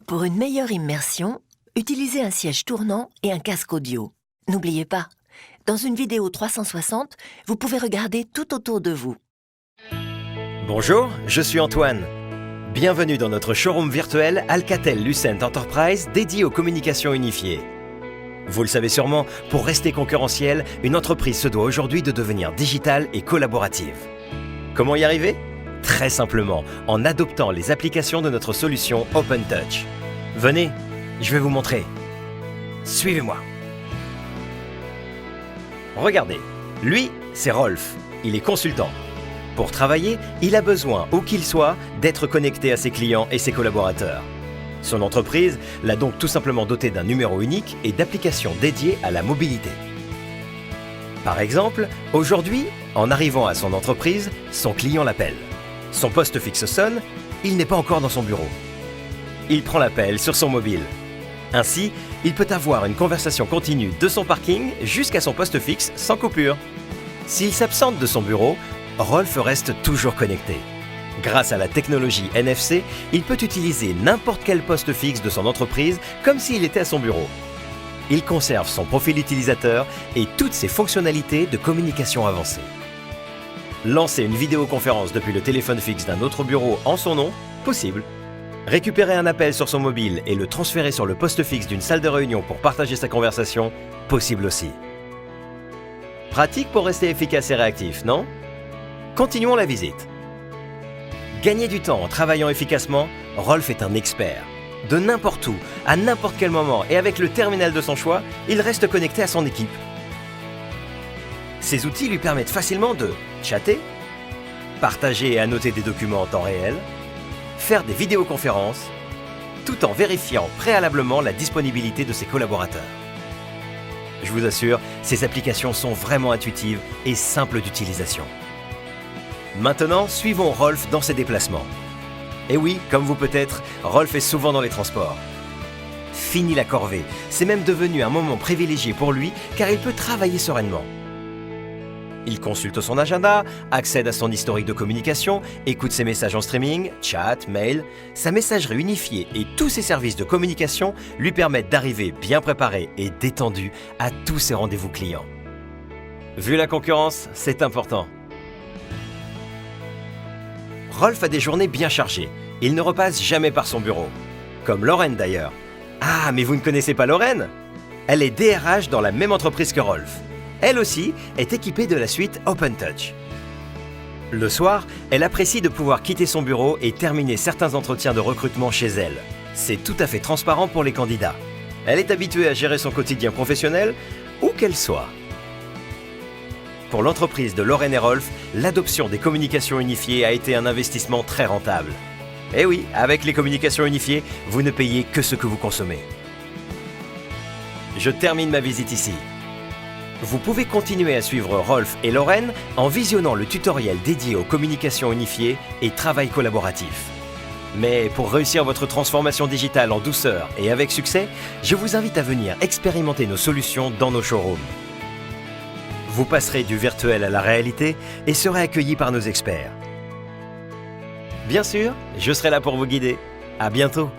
Pour une meilleure immersion, utilisez un siège tournant et un casque audio. N'oubliez pas, dans une vidéo 360, vous pouvez regarder tout autour de vous. Bonjour, je suis Antoine. Bienvenue dans notre showroom virtuel Alcatel-Lucent Enterprise dédié aux communications unifiées. Vous le savez sûrement, pour rester concurrentielle, une entreprise se doit aujourd'hui de devenir digitale et collaborative. Comment y arriver ? Très simplement, en adoptant les applications de notre solution OpenTouch. Venez, je vais vous montrer. Suivez-moi. Regardez, lui, c'est Rolf. Il est consultant. Pour travailler, il a besoin, où qu'il soit, d'être connecté à ses clients et ses collaborateurs. Son entreprise l'a donc tout simplement doté d'un numéro unique et d'applications dédiées à la mobilité. Par exemple, aujourd'hui, en arrivant à son entreprise, son client l'appelle. Son poste fixe sonne, il n'est pas encore dans son bureau. Il prend l'appel sur son mobile. Ainsi, il peut avoir une conversation continue de son parking jusqu'à son poste fixe sans coupure. S'il s'absente de son bureau, Rolf reste toujours connecté. Grâce à la technologie NFC, il peut utiliser n'importe quel poste fixe de son entreprise comme s'il était à son bureau. Il conserve son profil utilisateur et toutes ses fonctionnalités de communication avancée. Lancer une vidéoconférence depuis le téléphone fixe d'un autre bureau en son nom, possible. Récupérer un appel sur son mobile et le transférer sur le poste fixe d'une salle de réunion pour partager sa conversation, possible aussi. Pratique pour rester efficace et réactif, non ? Continuons la visite. Gagner du temps en travaillant efficacement, Rolf est un expert. De n'importe où, à n'importe quel moment et avec le terminal de son choix, il reste connecté à son équipe. Ces outils lui permettent facilement de chatter, partager et annoter des documents en temps réel, faire des vidéoconférences, tout en vérifiant préalablement la disponibilité de ses collaborateurs. Je vous assure, ces applications sont vraiment intuitives et simples d'utilisation. Maintenant, suivons Rolf dans ses déplacements. Et oui, comme vous peut-être, Rolf est souvent dans les transports. Fini la corvée, c'est même devenu un moment privilégié pour lui car il peut travailler sereinement. Il consulte son agenda, accède à son historique de communication, écoute ses messages en streaming, chat, mail. Sa messagerie unifiée et tous ses services de communication lui permettent d'arriver bien préparé et détendu à tous ses rendez-vous clients. Vu la concurrence, c'est important. Rolf a des journées bien chargées. Il ne repasse jamais par son bureau. Comme Lorraine d'ailleurs. Ah, mais vous ne connaissez pas Lorraine ? Elle est DRH dans la même entreprise que Rolf. Elle aussi est équipée de la suite OpenTouch. Le soir, elle apprécie de pouvoir quitter son bureau et terminer certains entretiens de recrutement chez elle. C'est tout à fait transparent pour les candidats. Elle est habituée à gérer son quotidien professionnel, où qu'elle soit. Pour l'entreprise de Lorraine et Rolf, l'adoption des communications unifiées a été un investissement très rentable. Et oui, avec les communications unifiées, vous ne payez que ce que vous consommez. Je termine ma visite ici. Vous pouvez continuer à suivre Rolf et Lorraine en visionnant le tutoriel dédié aux communications unifiées et travail collaboratif. Mais pour réussir votre transformation digitale en douceur et avec succès, je vous invite à venir expérimenter nos solutions dans nos showrooms. Vous passerez du virtuel à la réalité et serez accueillis par nos experts. Bien sûr, je serai là pour vous guider. À bientôt.